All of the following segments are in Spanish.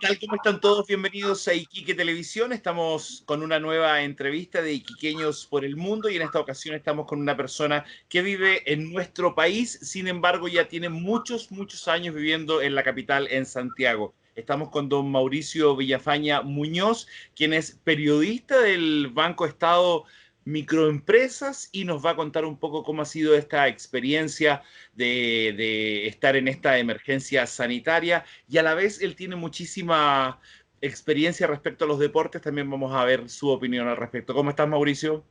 tal? ¿Cómo están todos? Bienvenidos a Iquique Televisión. Estamos con una nueva entrevista de iquiqueños por el mundo y en esta ocasión estamos con una persona que vive en nuestro país, sin embargo ya tiene muchos años viviendo en la capital, en Santiago. Estamos con don Mauricio Villafaña Muñoz, quien es periodista del Banco Estado Microempresas y nos va a contar un poco cómo ha sido esta experiencia de estar en esta emergencia sanitaria y a la vez él tiene muchísima experiencia respecto a los deportes. También vamos a ver su opinión al respecto. ¿Cómo estás, Mauricio?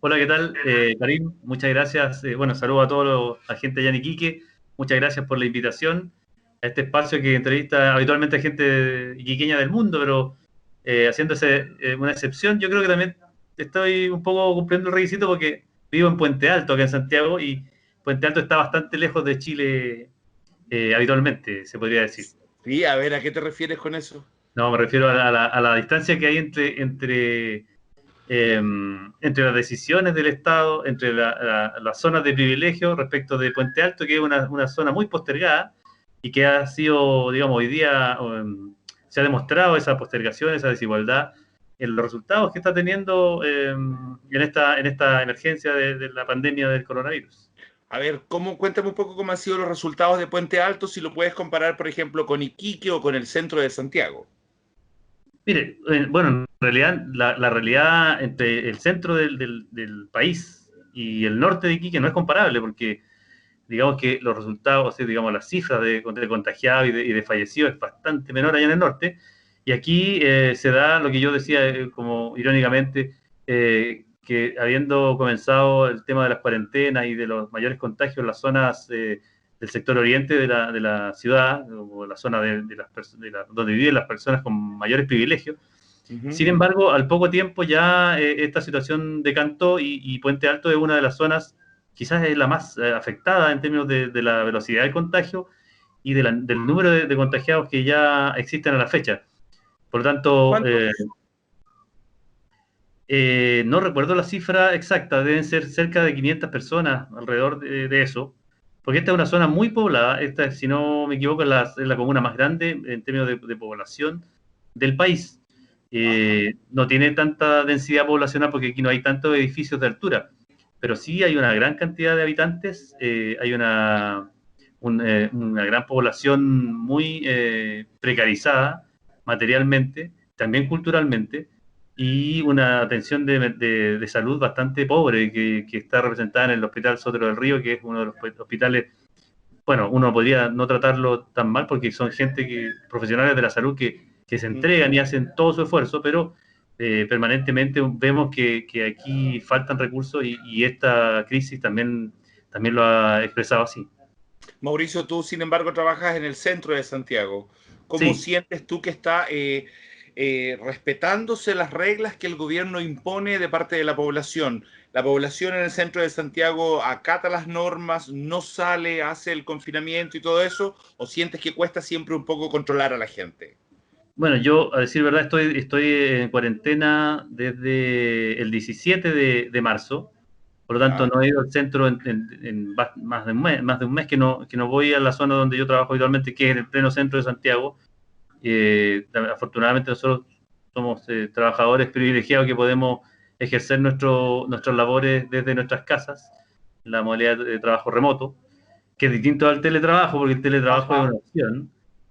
Hola, ¿qué tal? Karim, muchas gracias. Bueno, saludo a toda la gente allá en Iquique. Muchas gracias por la invitación a este espacio que entrevista habitualmente a gente iquiqueña del mundo, pero haciéndose una excepción, yo creo que también estoy un poco cumpliendo el requisito porque vivo en Puente Alto, acá en Santiago, y Puente Alto está bastante lejos de Chile habitualmente, se podría decir. Sí, a ver, ¿a qué te refieres con eso? No, me refiero a la distancia que hay entre las decisiones del Estado, entre las zonas de privilegio respecto de Puente Alto, que es una zona muy postergada y que ha sido, digamos, hoy día se ha demostrado esa postergación, esa desigualdad en los resultados que está teniendo en esta emergencia de la pandemia del coronavirus. A ver, cuéntame un poco cómo han sido los resultados de Puente Alto, si lo puedes comparar, por ejemplo, con Iquique o con el centro de Santiago. Mire, bueno, en realidad, la realidad entre el centro del país y el norte de Iquique no es comparable, porque digamos que los resultados, o sea, digamos, las cifras de contagiados y de fallecidos es bastante menor allá en el norte. Y aquí se da lo que yo decía, como irónicamente, que habiendo comenzado el tema de las cuarentenas y de los mayores contagios en las zonas del sector oriente de la ciudad, o la zona donde viven las personas con mayores privilegios. Ujú. Sin embargo, al poco tiempo ya esta situación decantó y Puente Alto es una de las zonas, quizás es la más afectada en términos de la velocidad del contagio y del número de contagiados que ya existen a la fecha. Por lo tanto, ¿Cuántos? no recuerdo la cifra exacta, deben ser cerca de 500 personas alrededor de eso, porque esta es una zona muy poblada, esta, si no me equivoco, es la comuna más grande en términos de población del país. Ajá. No tiene tanta densidad poblacional porque aquí no hay tantos edificios de altura, pero sí hay una gran cantidad de habitantes, hay una gran población muy precarizada materialmente, también culturalmente, y una atención de salud bastante pobre que está representada en el Hospital Sotero del Río, que es uno de los hospitales, bueno, uno podría no tratarlo tan mal porque son profesionales de la salud que se entregan y hacen todo su esfuerzo, pero permanentemente vemos que aquí faltan recursos y esta crisis también lo ha expresado así. Mauricio, tú, sin embargo, trabajas en el centro de Santiago. ¿Cómo Sí, sientes tú que está respetándose las reglas que el gobierno impone de parte de la población? ¿La población en el centro de Santiago acata las normas, no sale, hace el confinamiento y todo eso? ¿O sientes que cuesta siempre un poco controlar a la gente? bueno, yo, a decir verdad, estoy en cuarentena desde el 17 de marzo. Por lo tanto, ¿Ya? no he ido al centro en más de un mes que no voy a la zona donde yo trabajo habitualmente, que es el pleno centro de Santiago. Afortunadamente nosotros somos trabajadores privilegiados que podemos ejercer nuestras labores desde nuestras casas, la modalidad de trabajo remoto, que es distinto al teletrabajo, porque el teletrabajo Ajá.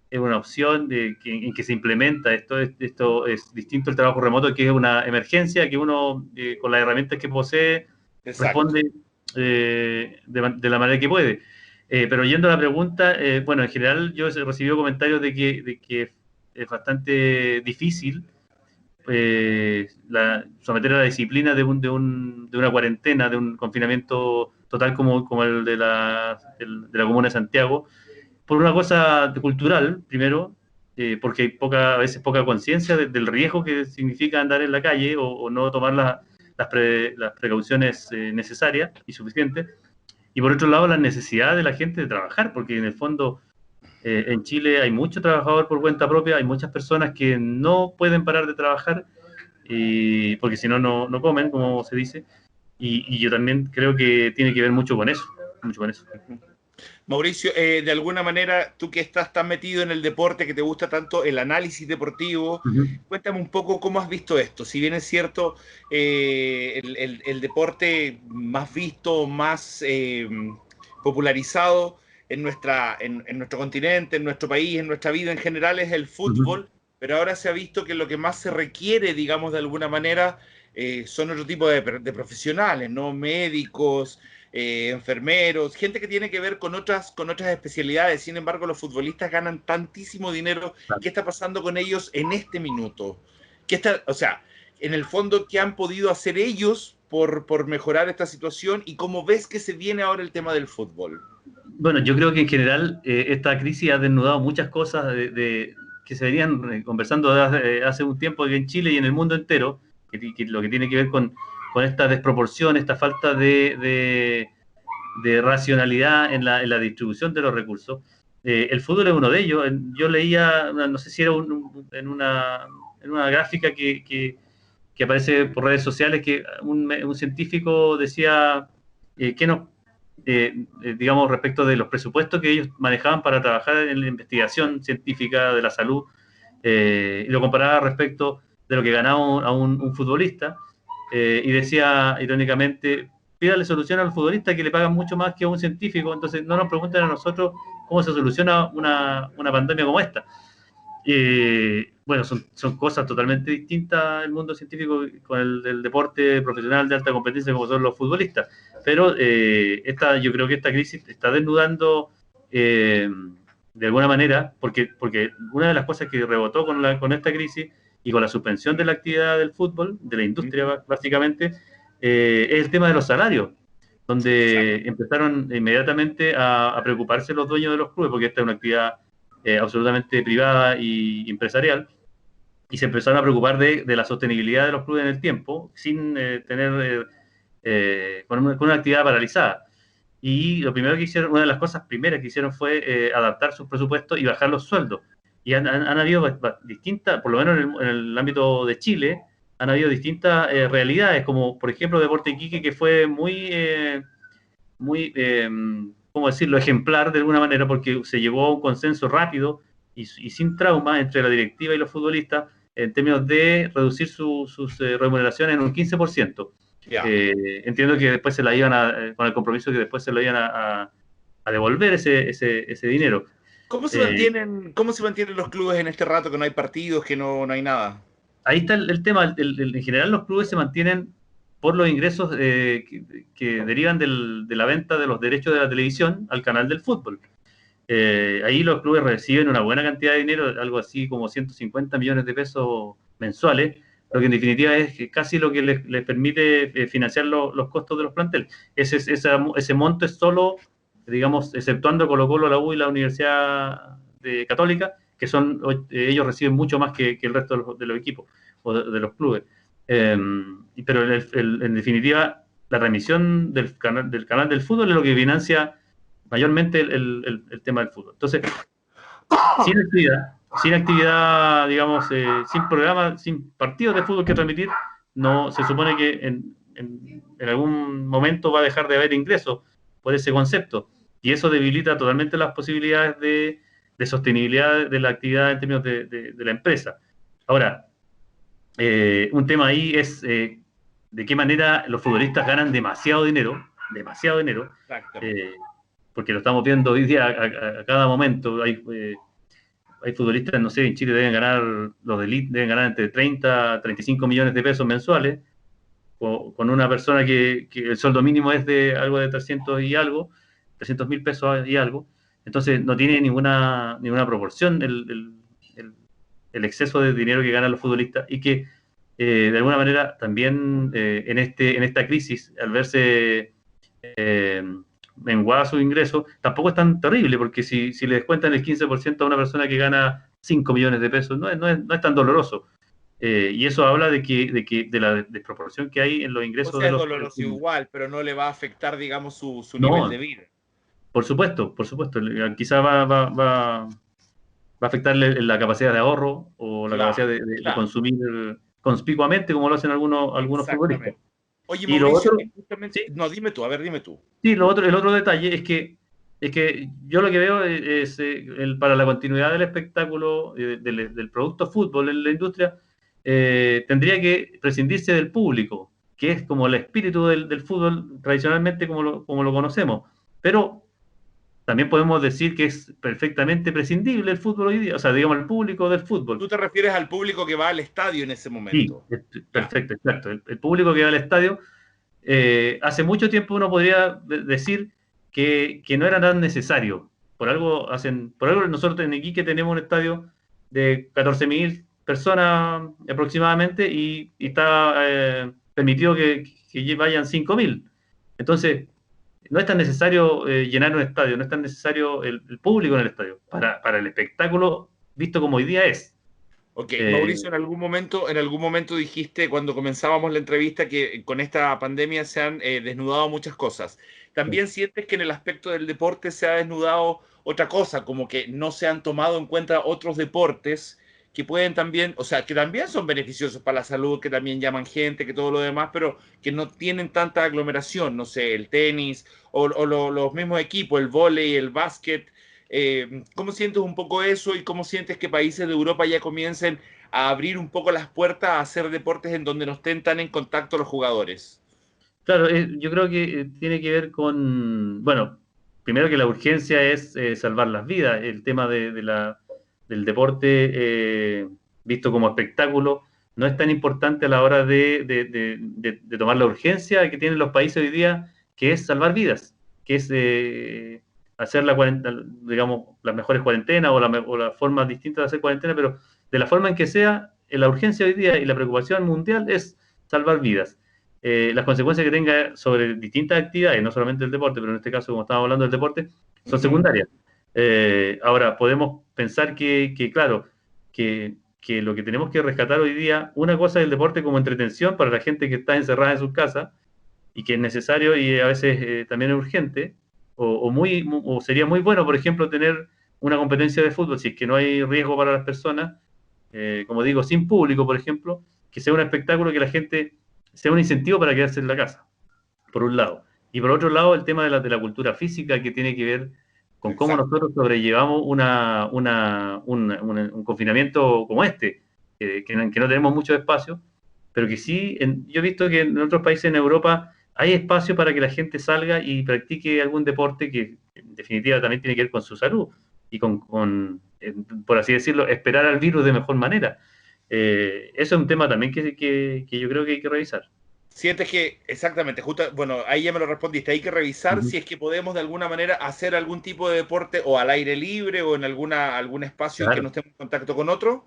es una opción en que se implementa. Esto es distinto al trabajo remoto, que es una emergencia que uno, con las herramientas que posee, Exacto. responde de la manera que puede. Pero yendo a la pregunta, bueno, en general yo he recibido comentarios de que es bastante difícil someter a la disciplina de una cuarentena, de un confinamiento total como el de la Comuna de Santiago, por una cosa cultural, primero, porque hay a veces poca conciencia del riesgo que significa andar en la calle o no tomar las precauciones necesarias y suficientes. Y por otro lado, la necesidad de la gente de trabajar, porque en el fondo en Chile hay mucho trabajador por cuenta propia, hay muchas personas que no pueden parar de trabajar porque si no, no comen, como se dice. Y yo también creo que tiene que ver mucho con eso. Mucho con eso. Mauricio, de alguna manera, tú que estás tan metido en el deporte, que te gusta tanto el análisis deportivo, Ujú. cuéntame un poco cómo has visto esto. Si bien es cierto, el deporte más visto, más popularizado en nuestro continente, en nuestro país, en nuestra vida en general es el Ujú. fútbol, pero ahora se ha visto que lo que más se requiere, digamos, de alguna manera, son otro tipo de profesionales, ¿no? Médicos, enfermeros, gente que tiene que ver con otras especialidades. Sin embargo, los futbolistas ganan tantísimo dinero. Claro. ¿Qué está pasando con ellos en este minuto? ¿Qué está, o sea, en el fondo, qué han podido hacer ellos por mejorar esta situación y cómo ves que se viene ahora el tema del fútbol? Bueno, yo creo que en general esta crisis ha desnudado muchas cosas que se venían conversando hace un tiempo aquí en Chile y en el mundo entero, que lo que tiene que ver con esta desproporción, esta falta de racionalidad en la distribución de los recursos. El fútbol es uno de ellos. Yo leía, no sé si era en una gráfica que aparece por redes sociales, que un científico decía que nos digamos, respecto de los presupuestos que ellos manejaban para trabajar en la investigación científica de la salud, y lo comparaba respecto de lo que ganaba un futbolista, y decía irónicamente, pídale solución al futbolista que le pagan mucho más que a un científico, entonces no nos pregunten a nosotros cómo se soluciona una pandemia como esta. Bueno, son cosas totalmente distintas el mundo científico con el deporte profesional de alta competencia como son los futbolistas. Pero yo creo que esta crisis está desnudando de alguna manera, porque una de las cosas que rebotó con esta crisis y con la suspensión de la actividad del fútbol, de la industria básicamente, es el tema de los salarios, donde Exacto. empezaron inmediatamente a preocuparse los dueños de los clubes, porque esta es una actividad absolutamente privada y empresarial, y se empezaron a preocupar de la sostenibilidad de los clubes en el tiempo, sin con una actividad paralizada. Y lo primero que hicieron, una de las cosas primeras que hicieron fue adaptar sus presupuestos y bajar los sueldos. Y han habido distintas, por lo menos en el ámbito de Chile, han habido distintas realidades, como por ejemplo Deporte Iquique, que fue muy ¿cómo decirlo?, ejemplar de alguna manera, porque se llegó a un consenso rápido y sin trauma entre la directiva y los futbolistas en términos de reducir sus remuneraciones en un 15%. Ya. Entiendo que después se la iban con el compromiso que después se lo iban a devolver ese dinero. Eh, Cómo se mantienen los clubes en este rato que no hay partidos, que no hay nada? Ahí está el tema. En general, los clubes se mantienen por los ingresos que derivan de la venta de los derechos de la televisión al canal del fútbol. Ahí los clubes reciben una buena cantidad de dinero, algo así como 150 millones de pesos mensuales, lo que en definitiva es casi lo que les permite financiar los costos de los planteles. Ese monto es solo, digamos, exceptuando Colo-Colo, la U y la Universidad Católica, que ellos reciben mucho más que el resto de los equipos o de los clubes. Pero en definitiva, la remisión del canal del fútbol es lo que financia mayormente el tema del fútbol. Entonces, sin actividad, digamos, sin programa, sin partidos de fútbol que transmitir, no se supone que en algún momento va a dejar de haber ingresos por ese concepto. Y eso debilita totalmente las posibilidades de sostenibilidad de la actividad en términos de la empresa. Ahora, un tema ahí es de qué manera los futbolistas ganan demasiado dinero, Exacto. eh, porque lo estamos viendo hoy día a cada momento. Hay futbolistas, no sé, en Chile deben ganar, los de elite deben ganar entre 30 a 35 millones de pesos mensuales, con una persona que el sueldo mínimo es de algo de 300 y algo, 300.000 pesos y algo. Entonces no tiene ninguna proporción el exceso de dinero que ganan los futbolistas y que de alguna manera también en esta crisis, al verse eh, menguada su ingreso, tampoco es tan terrible, porque si le descuentan el 15% a una persona que gana 5 millones de pesos, no es tan doloroso. Y eso habla de la desproporción que hay en los O ingresos sea, de es los... doloroso igual, pero no le va a afectar, digamos, su nivel de No, vida. por supuesto. Quizá va a afectarle la capacidad de ahorro o la capacidad Claro, de claro, consumir conspicuamente, como lo hacen algunos futbolistas. exactamente. Oye, Y lo Mauricio, otro, y justamente, sí, no, dime tú, a ver, dime tú. sí, el otro detalle es que Es que yo lo que veo es, para la continuidad del espectáculo, del producto fútbol en la industria, tendría que prescindirse del público, que es como el espíritu del fútbol tradicionalmente como lo conocemos. Pero también podemos decir que es perfectamente prescindible el fútbol hoy día, o sea, digamos el público del fútbol. Tú te refieres al público que va al estadio en ese Sí, momento. Ya. perfecto, exacto. El público que va al estadio, hace mucho tiempo uno podría decir que no era tan necesario. Por algo nosotros en Iquique tenemos un estadio de 14.000 personas aproximadamente y está permitido que vayan 5.000. Entonces, no es tan necesario llenar un estadio, no es tan necesario el público en el estadio para el espectáculo visto como hoy día es. Ok, Eh, Mauricio, en algún momento dijiste cuando comenzábamos la entrevista que con esta pandemia se han desnudado muchas cosas. ¿También sientes que en el aspecto del deporte se ha desnudado otra cosa, como que no se han tomado en cuenta otros deportes que pueden también, o sea, que también son beneficiosos para la salud, que también llaman gente, que todo lo demás, pero que no tienen tanta aglomeración, no sé, el tenis los mismos equipos, el vóley, el básquet? ¿Cómo sientes un poco eso y cómo sientes que países de Europa ya comiencen a abrir un poco las puertas a hacer deportes en donde no estén tan en contacto los jugadores? Claro, yo creo que tiene que ver con, bueno, primero que la urgencia es salvar las vidas. El tema del deporte visto como espectáculo no es tan importante a la hora de tomar la urgencia que tienen los países hoy día, que es salvar vidas, que es hacer la cuarentena, digamos, las mejores cuarentenas o las formas distintas de hacer cuarentena, pero de la forma en que sea, la urgencia hoy día y la preocupación mundial es salvar vidas. Las consecuencias que tenga sobre distintas actividades, no solamente el deporte, pero en este caso, como estábamos hablando del deporte, son Ujú. secundarias. Ahora, podemos pensar claro, que lo que tenemos que rescatar hoy día, una cosa es el deporte como entretención para la gente que está encerrada en sus casas y que es necesario y a veces también es urgente, o sería muy bueno, por ejemplo, tener una competencia de fútbol, si es que no hay riesgo para las personas, como digo, sin público, por ejemplo, que sea un espectáculo que la gente sea un incentivo para quedarse en la casa, por un lado. Y por otro lado, el tema de la cultura física que tiene que ver con cómo Exacto. nosotros sobrellevamos un confinamiento como este, que no tenemos mucho espacio, pero que sí, yo he visto que en otros países en Europa hay espacio para que la gente salga y practique algún deporte que en definitiva también tiene que ver con su salud y por así decirlo, esperar al virus de mejor manera. Eso es un tema también que yo creo que hay que revisar. Sientes que, exactamente, justo, bueno, ahí ya me lo respondiste, hay que revisar Ujú. si es que podemos de alguna manera hacer algún tipo de deporte o al aire libre o en algún espacio en que no Claro. estemos en contacto con otro.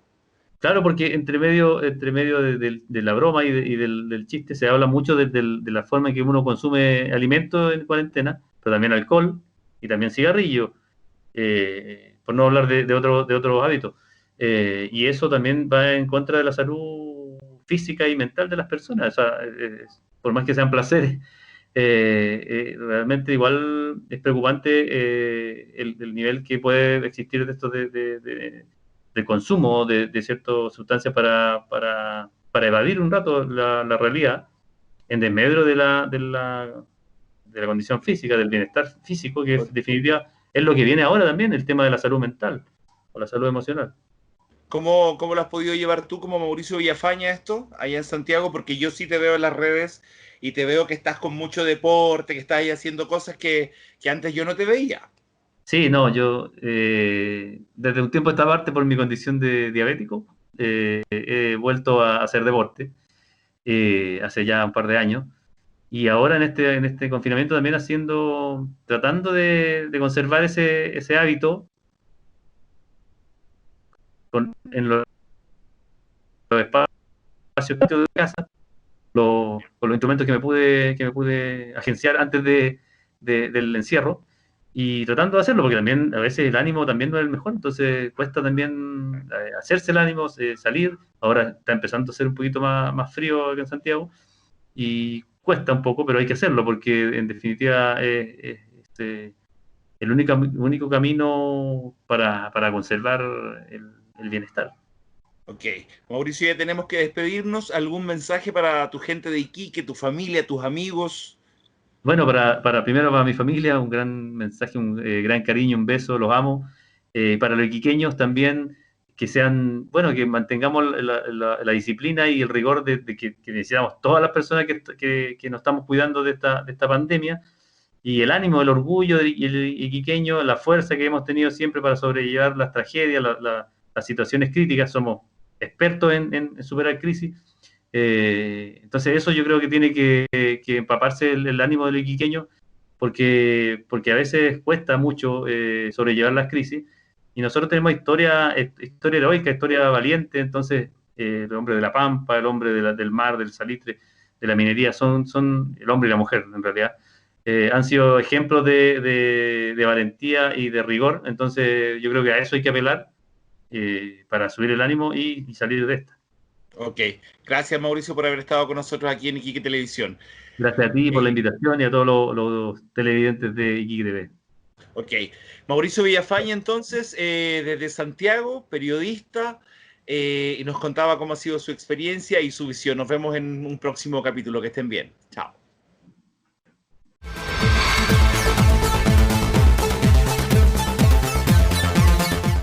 Claro, porque entre medio de la broma y del chiste se habla mucho de la forma en que uno consume alimentos en cuarentena, pero también alcohol y también cigarrillo, por no hablar de otros hábitos. Y eso también va en contra de la salud física y mental de las personas. O sea, por más que sean placeres, realmente igual es preocupante el nivel que puede existir de esto de consumo de ciertas sustancias para evadir un rato la realidad en desmedro de la condición física, del bienestar físico, que en definitiva es lo que viene ahora también, el tema de la salud mental o la salud emocional. ¿Cómo lo has podido llevar tú como Mauricio Villafaña esto allá en Santiago? Porque yo sí te veo en las redes y te veo que estás con mucho deporte, que estás ahí haciendo cosas que antes yo no te veía. Sí, no, yo desde un tiempo a esta parte, por mi condición de diabético, he vuelto a hacer deporte hace ya un par de años. Y ahora en este confinamiento también tratando de conservar ese hábito en los espacios de casa, con los instrumentos que me pude agenciar antes del encierro, y tratando de hacerlo, porque también a veces el ánimo también no es el mejor, entonces cuesta también hacerse el ánimo, salir. Ahora está empezando a ser un poquito más frío acá en Santiago, y cuesta un poco, pero hay que hacerlo, porque en definitiva el único camino para conservar el bienestar. Ok, Mauricio, ya tenemos que despedirnos. ¿Algún mensaje para tu gente de Iquique, tu familia, tus amigos? Bueno, primero para mi familia, un gran mensaje, un gran cariño, un beso, los amo. Para los iquiqueños también, que sean, bueno, que mantengamos la disciplina y el rigor de que necesitamos todas las personas que nos estamos cuidando de esta pandemia, y el ánimo, el orgullo y el iquiqueño, la fuerza que hemos tenido siempre para sobrellevar las tragedias, las situaciones críticas. Somos expertos en superar crisis. Entonces eso yo creo que tiene que empaparse el ánimo del iquiqueño, porque a veces cuesta mucho sobrellevar las crisis, y nosotros tenemos historia heroica, historia valiente. Entonces el hombre de la pampa, el hombre del mar, del salitre, de la minería, son el hombre y la mujer en realidad. Han sido ejemplos de valentía y de rigor. Entonces yo creo que a eso hay que apelar para subir el ánimo y salir de esta. Ok, gracias Mauricio por haber estado con nosotros aquí en Iquique Televisión. Gracias a ti por la Eh, invitación y a todos los televidentes de Iquique TV. ok, Mauricio Villafañe entonces, desde Santiago, periodista, y nos contaba cómo ha sido su experiencia y su visión. Nos vemos en un próximo capítulo, que estén bien. Chao.